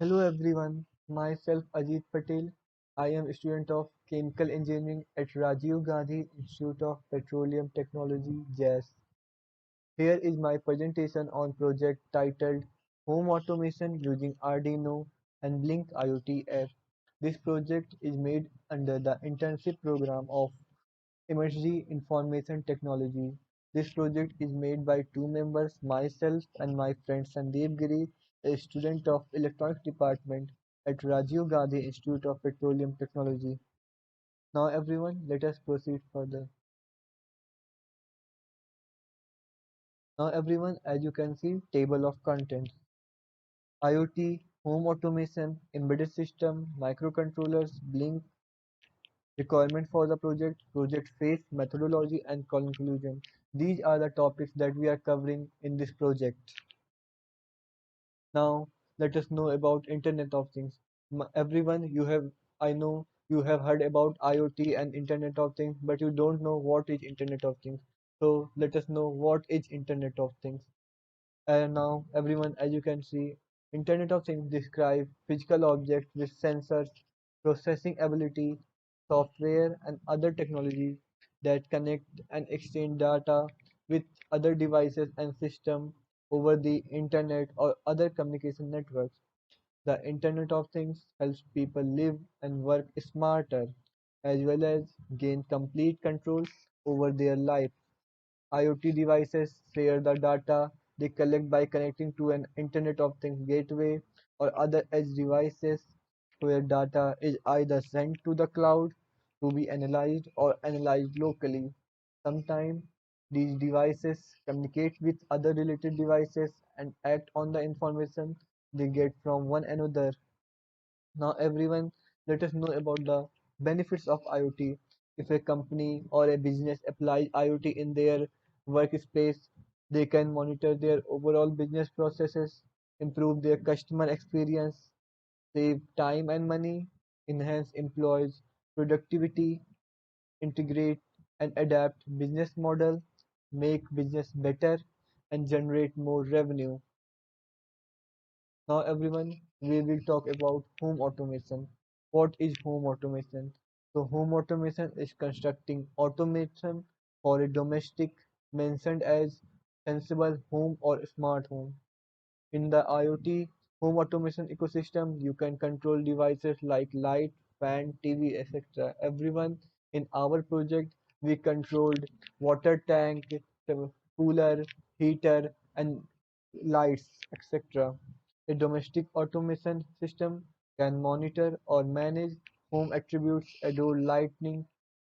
Hello everyone, myself Ajeet Patel. I am a student of Chemical Engineering at Rajiv Gandhi Institute of Petroleum Technology, JAS. Here is my presentation on project titled Home Automation using Arduino and Blynk IoT app. This project is made under the internship program of Emertxe Information Technology. This project is made by two members, myself and my friend Sandeep Giri, a student of Electronics Department at Rajiv Gandhi Institute of Petroleum Technology. Now everyone, let us proceed further. Now everyone, as you can see, table of contents. IoT, home automation, embedded system, microcontrollers, Blink, requirement for the project, project phase, methodology, and conclusion. These are the topics that we are covering in this project. Now, let us know about Internet of Things. Everyone, I know you have heard about IoT and Internet of Things, but you don't know what is Internet of Things. So, let us know what is Internet of Things. And now, everyone, as you can see, Internet of Things describe physical objects with sensors, processing ability, software, and other technologies that connect and exchange data with other devices and systems over the internet or other communication networks. The Internet of Things helps people live and work smarter as well as gain complete control over their life. IoT devices share the data they collect by connecting to an Internet of Things gateway or other edge devices where data is either sent to the cloud to be analyzed or analyzed locally. Sometimes these devices communicate with other related devices and act on the information they get from one another. Now everyone, let us know about the benefits of IoT. If a company or a business applies IoT in their workspace, they can monitor their overall business processes, improve their customer experience, save time and money, enhance employees' productivity, integrate and adapt business model, make business better, and generate more revenue. Now everyone, we will talk about home automation. What is home automation? So home automation is constructing automation for a domestic mentioned as sensible home or smart home. In the IoT home automation ecosystem, you can control devices like light, fan, TV, etc. Everyone in our project, we controlled water tank, cooler, heater, and lights, etc. A domestic automation system can monitor or manage home attributes, adore lighting,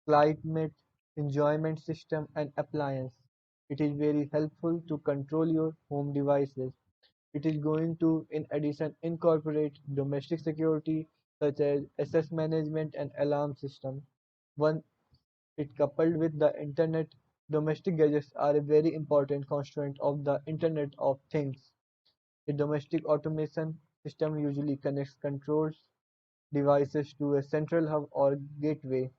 climate, enjoyment system, and appliance. It is very helpful to control your home devices. It is going to, in addition, incorporate domestic security such as access management and alarm system. When it coupled with the internet, domestic gadgets are a very important constituent of the Internet of Things. A domestic automation system usually connects controls devices to a central hub or gateway.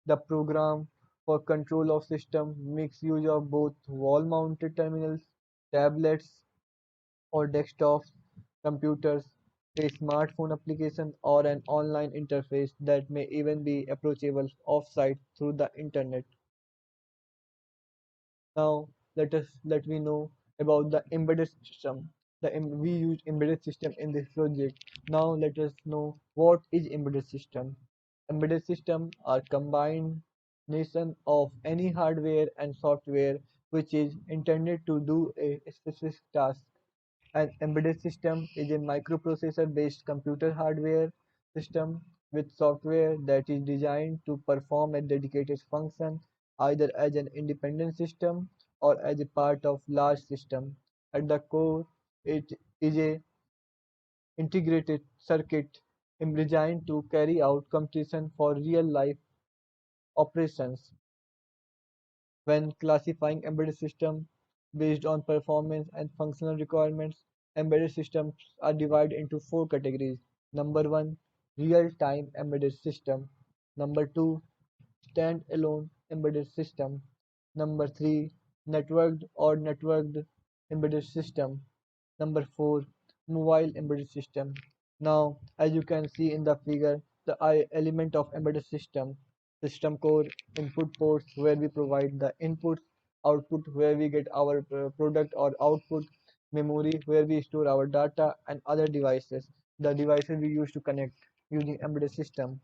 The program for control of system makes use of both wall-mounted terminals, tablets, or desktop computers, a smartphone application, or an online interface that may even be approachable off-site through the internet. Now let me know about the embedded system. We use embedded system in this project. Now let us know what is embedded system. Embedded system are combination of any hardware and software which is intended to do a specific task. An embedded system is a microprocessor-based computer hardware system with software that is designed to perform a dedicated function either as an independent system or as a part of large system. At the core, it is a integrated circuit designed to carry out computation for real-life operations. When classifying embedded systems based on performance and functional requirements, embedded systems are divided into four categories. Number one, real-time embedded system. Number two, standalone embedded system. Number three, networked embedded system. Number four, mobile embedded system. Now, as you can see in the figure, the I element of embedded system core, input ports where we provide the input, output where we get our product or output, memory where we store our data, and other devices, the devices we use to connect using embedded system.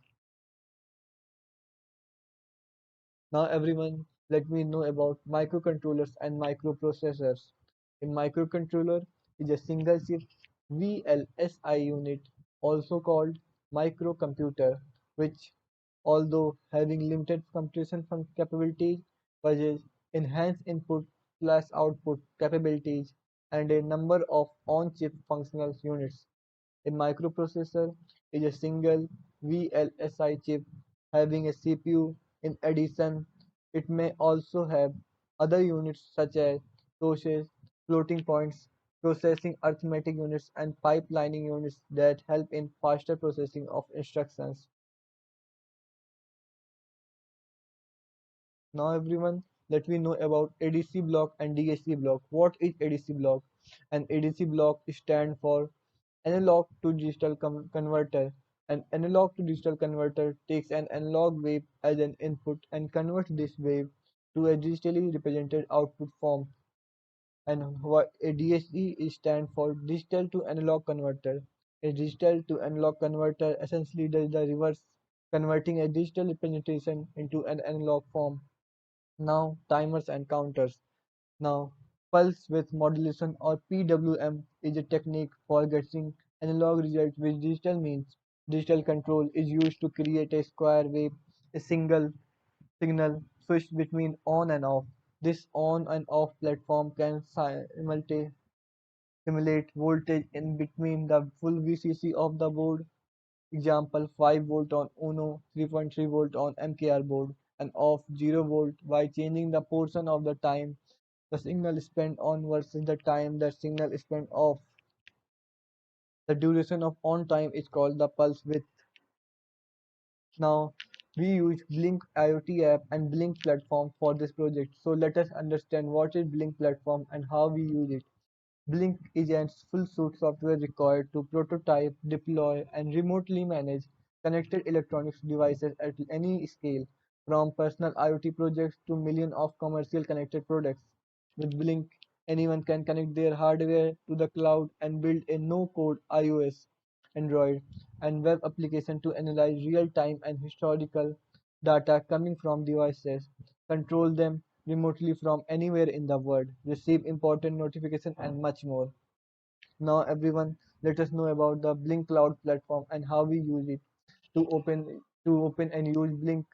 Now everyone, let me know about microcontrollers and microprocessors. A microcontroller is a single chip VLSI unit, also called microcomputer, which, although having limited computation capabilities, possesses enhanced input plus output capabilities and a number of on-chip functional units. A microprocessor is a single VLSI chip having a CPU. In addition, it may also have other units such as caches, floating points, processing arithmetic units, and pipelining units that help in faster processing of instructions. Now everyone, let me know about ADC block and DAC block. What is ADC block? An ADC block stands for analog to digital converter. An analog to digital converter takes an analog wave as an input and converts this wave to a digitally represented output form. And what a DAC stands for digital to analog converter. A digital to analog converter essentially does the reverse, converting a digital representation into an analog form. Now timers and counters. Now pulse width modulation or PWM is a technique for getting analog results with digital means. Digital control is used to create a square wave, a single signal switched between on and off. This on and off platform can simulate voltage in between the full VCC of the board. Example 5 volt on Uno, 3.3 volt on MKR board, and off 0 volt by changing the portion of the time the signal is spent on versus the time the signal is spent off. The duration of on time is called the pulse width. Now we use Blynk IoT app and Blynk platform for this project. So let us understand what is Blynk platform and how we use it. Blynk is a full suite software required to prototype, deploy, and remotely manage connected electronics devices at any scale, from personal IoT projects to millions of commercial connected products. With Blynk, anyone can connect their hardware to the cloud and build a no-code iOS, Android, and web application to analyze real-time and historical data coming from devices, control them remotely from anywhere in the world, receive important notifications, and much more. Now, everyone, let us know about the Blink Cloud platform and how we use it. To open and use Blink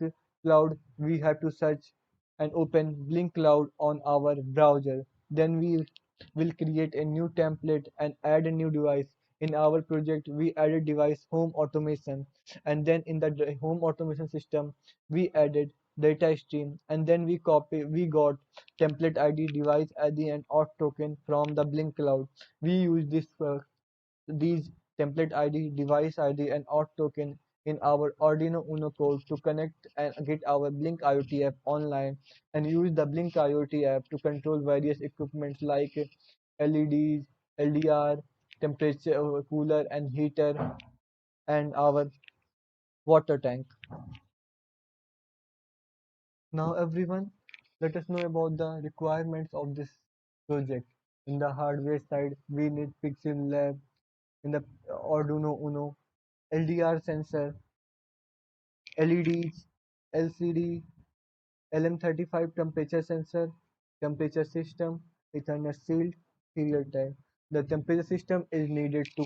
Cloud, we have to search and open Blink Cloud on our browser. Then we will create a new template and add a new device. In our project, we added device home automation, and then in the home automation system, we added data stream, and then we got template ID, device ID, and auth token from the Blink Cloud. We use these template ID, device ID, and auth token in our Arduino Uno code to connect and get our Blink IoT app online, and use the Blink IoT app to control various equipments like LEDs, LDR, temperature cooler and heater, and our water tank. Now everyone, let us know about the requirements of this project. In the hardware side, we need Pixel Lab. In the Arduino Uno, LDR sensor, LEDs, LCD, LM35 temperature sensor, temperature system, Ethernet sealed, serial tag. The temperature system is needed to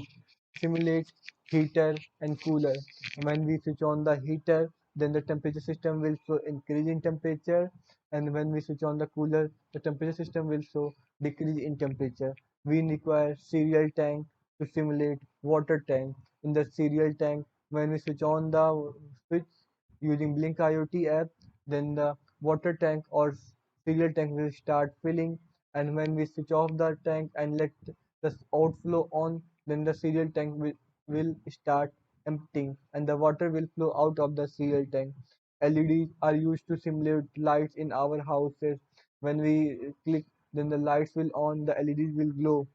simulate heater and cooler. When we switch on the heater, then the temperature system will show increase in temperature, and when we switch on the cooler, the temperature system will show decrease in temperature. We require serial tank to simulate water tank. In the serial tank, when we switch on the switch using Blink IoT app, then the water tank or serial tank will start filling, and when we switch off the tank and let the outflow on, then the serial tank will start emptying and the water will flow out of the serial tank. LEDs are used to simulate lights in our houses. When we click, then the lights will on, the LEDs will glow.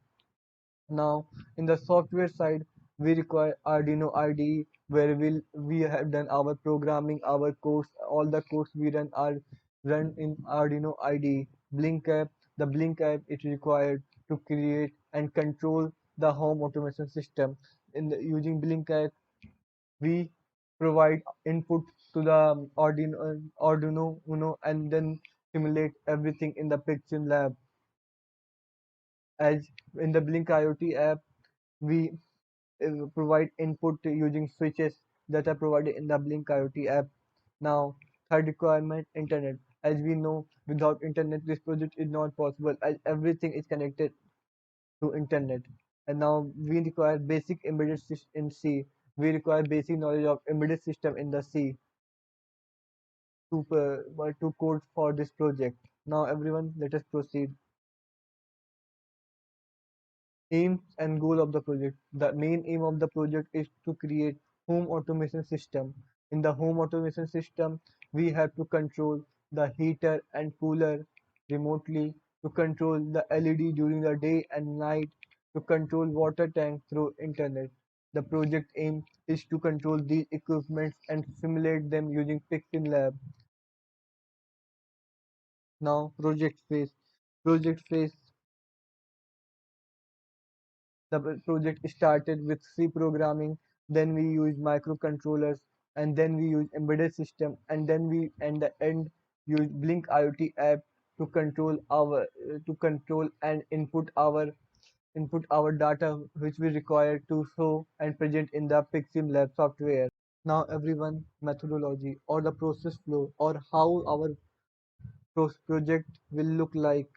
Now, in the software side, we require Arduino IDE where we have done our programming, our codes, all the codes we run are run in Arduino IDE. Blynk app, the Blynk app is required to create and control the home automation system. Using Blynk app, we provide input to the Arduino Uno and then simulate everything in the Pixel lab. As in the Blynk IoT app, we provide input using switches that are provided in the Blynk IoT app. Now, third requirement, internet. As we know, without internet, this project is not possible as everything is connected to internet. And now we require basic embedded system in C. We require basic knowledge of embedded system in the C to code for this project. Now, everyone, let us proceed. Aim and goal of the project. The main aim of the project is to create home automation system. In the home automation system, we have to control the heater and cooler remotely, to control the LED during the day and night, to control water tank through internet. The project aim is to control these equipments and simulate them using Pixel Lab. Now project phase. Project phase. The project started with C programming, then we use microcontrollers, and then we use embedded system, and then we at the end use Blink IoT app to control and input our data which we require to show and present in the Pixim Lab software. Now everyone methodology or the process flow or how our project will look like.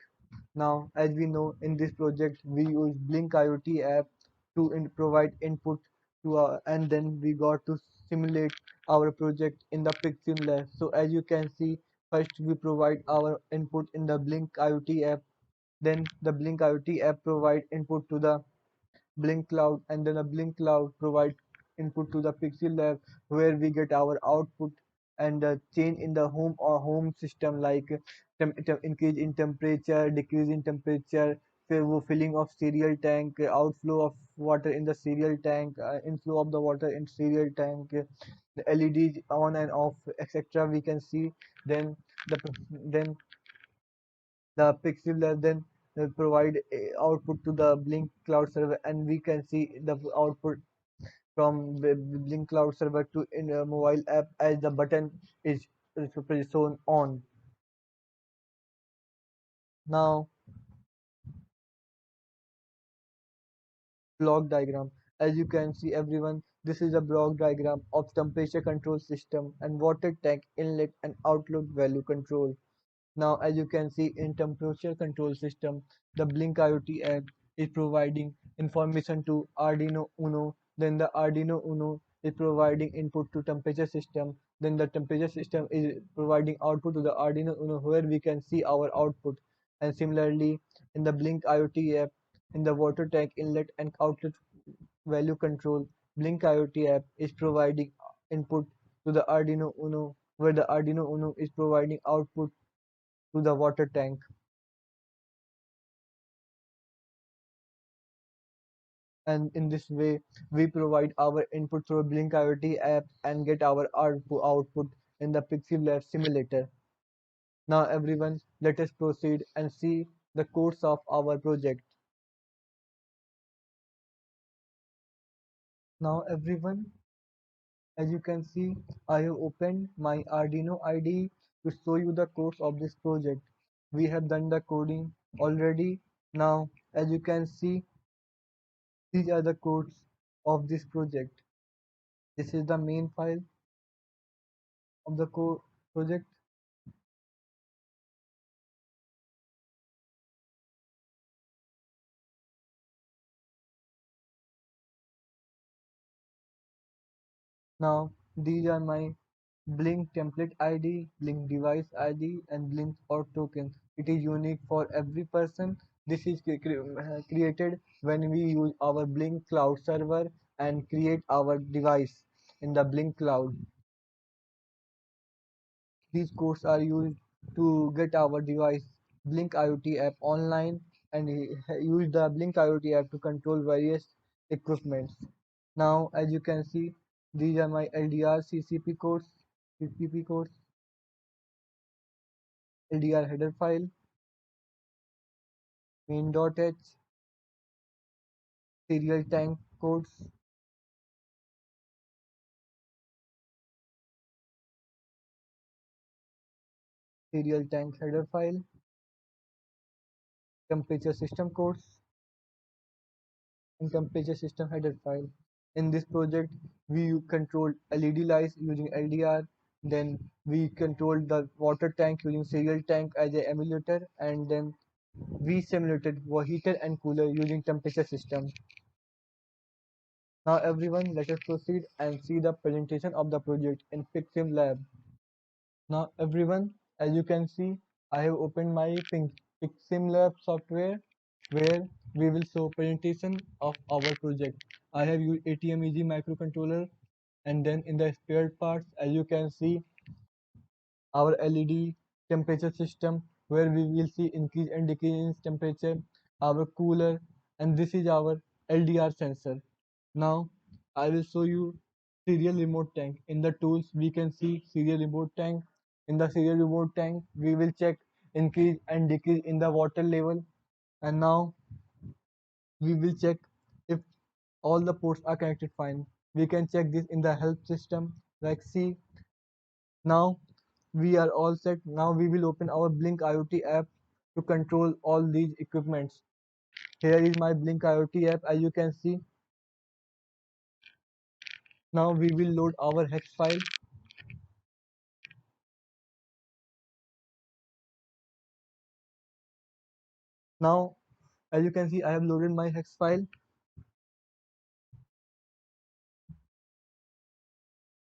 Now, as we know, in this project, we use Blink IoT app to provide input to and then we got to simulate our project in the Pixim lab. So as you can see, first we provide our input in the Blink IoT app. Then the Blink IoT app provide input to the Blink Cloud, and then a Blink Cloud provide input to the Pixel Lab where we get our output and change in the home system like increase in temperature, decrease in temperature, filling of cereal tank, outflow of water in the cereal tank, inflow of the water in cereal tank, the LEDs on and off, etc. We can see then then the Pixel then provide output to the Blink Cloud server, and we can see the output from the Blink Cloud server to in a mobile app as the button is shown on. Now, block diagram. As you can see, everyone, this is a block diagram of temperature control system and water tank inlet and outlet value control. Now, as you can see in temperature control system, the Blink IoT app is providing information to Arduino Uno. Then the Arduino Uno is providing input to temperature system. Then the temperature system is providing output to the Arduino Uno where we can see our output. And similarly, in the Blink IoT app, in the water tank inlet and outlet value control, Blink IoT app is providing input to the Arduino Uno where the Arduino Uno is providing output to the water tank, and in this way we provide our input through Blink IoT app and get our output in the Pixel Lab simulator. Now everyone, let us proceed and see the course of our project. Now everyone, as you can see, I have opened my Arduino IDE to show you the course of this project. We have done the coding already. Now as you can see, these are the codes of this project. This is the main file of the project. Now these are my Blink template ID, Blink device ID, and Blink or token. It is unique for every person. This is created when we use our Blink cloud server and create our device in the Blink cloud. These codes are used to get our device Blink IoT app online and use the Blink IoT app to control various equipments. Now, as you can see, these are my LDR CCP codes, LDR header file, main.h, serial tank codes, serial tank header file, temperature system codes, and temperature system header file. In this project, we controlled LED lights using LDR. Then we controlled the water tank using serial tank as a emulator, and then we simulated heater and cooler using temperature system. Now everyone, let us proceed and see the presentation of the project in PixSim Lab. Now everyone, as you can see, I have opened my PixSim Lab software where we will show presentation of our project. I have used ATMEG microcontroller, and then in the spare parts, as you can see, our LED temperature system where we will see increase and decrease in temperature, our cooler, and this is our LDR sensor. Now I will show you serial remote tank. In the tools we can see serial remote tank. In the serial remote tank we will check increase and decrease in the water level, and now we will check if all the ports are connected fine. We can check this in the help system, like see. Now we are all set. Now we will open our Blynk IoT app to control all these equipments. Here is my Blynk IoT app, as you can see. Now we will load our hex file. Now as you can see, I have loaded my hex file.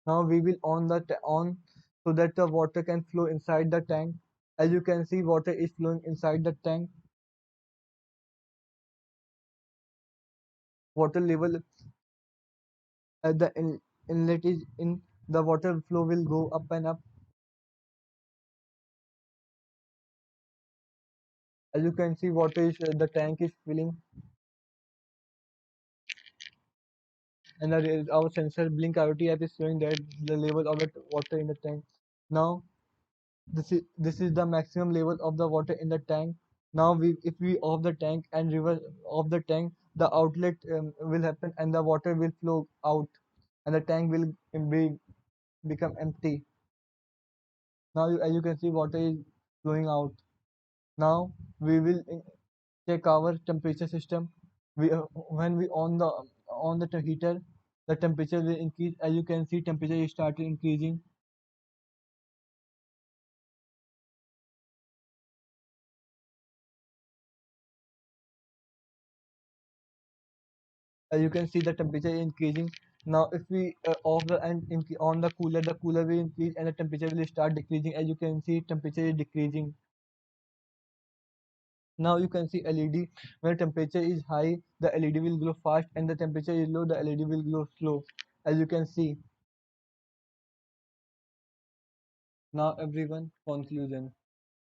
Now we will on so that the water can flow inside the tank. As you can see, water is flowing inside the tank. Water level at the inlet is in, the water flow will go up and up. As you can see, water is the tank is filling, and our sensor Blink IoT app is showing that the level of the water in the tank. Now this is the maximum level of the water in the tank. Now if we off the tank and reverse off the tank, the outlet will happen and the water will flow out, and the tank will become empty. Now as you can see, water is flowing out. Now we will check our temperature system. When we on the heater, the temperature will increase. As you can see, temperature is started increasing. As you can see, the temperature is increasing. Now if we off the and on the cooler will increase and the temperature will start decreasing. As you can see, temperature is decreasing. Now you can see LED. When temperature is high, the LED will glow fast, and the temperature is low, the LED will glow slow. As you can see. Now everyone, conclusion.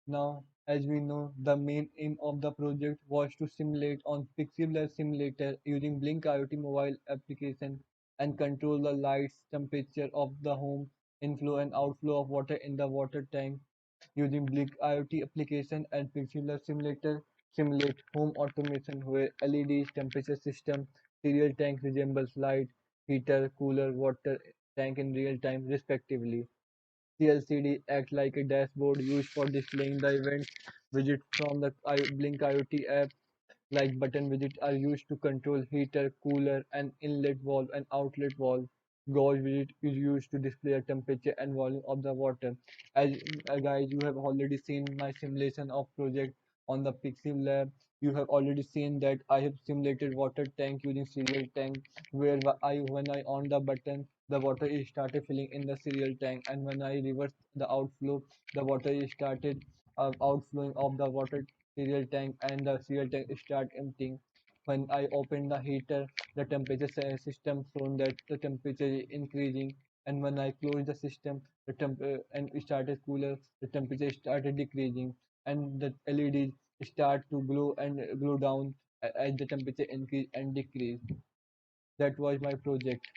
Now, as we know, the main aim of the project was to simulate on pixel simulator using Blink IoT mobile application and control the lights, temperature of the home, inflow and outflow of water in the water tank using Blink IoT application, and pixel simulator simulate home automation where LEDs, temperature system, serial tank resembles light, heater, cooler, water tank in real time respectively. CLCD act like a dashboard used for displaying the events. Widgets from the Blink IoT app, like button widgets, are used to control heater, cooler, and inlet valve and outlet valve. Gauge widget is used to display the temperature and volume of the water. As guys, you have already seen my simulation of project on the Pixel Lab. You have already seen that I have simulated water tank using serial tank, where when I on the button, the water is started filling in the serial tank, and when I reverse the outflow, the water is started outflowing of the water serial tank, and the serial tank start emptying. When I open the heater, the temperature system shown that the temperature is increasing, and when I close the system, and it started cooler, the temperature started decreasing, and the LEDs start to glow and glow down as the temperature increase and decrease. That was my project.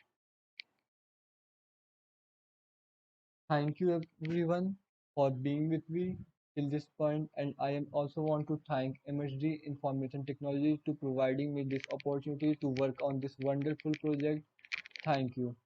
Thank you everyone for being with me till this point, and I am also want to thank Emertxe Information Technology to providing me this opportunity to work on this wonderful project. Thank you.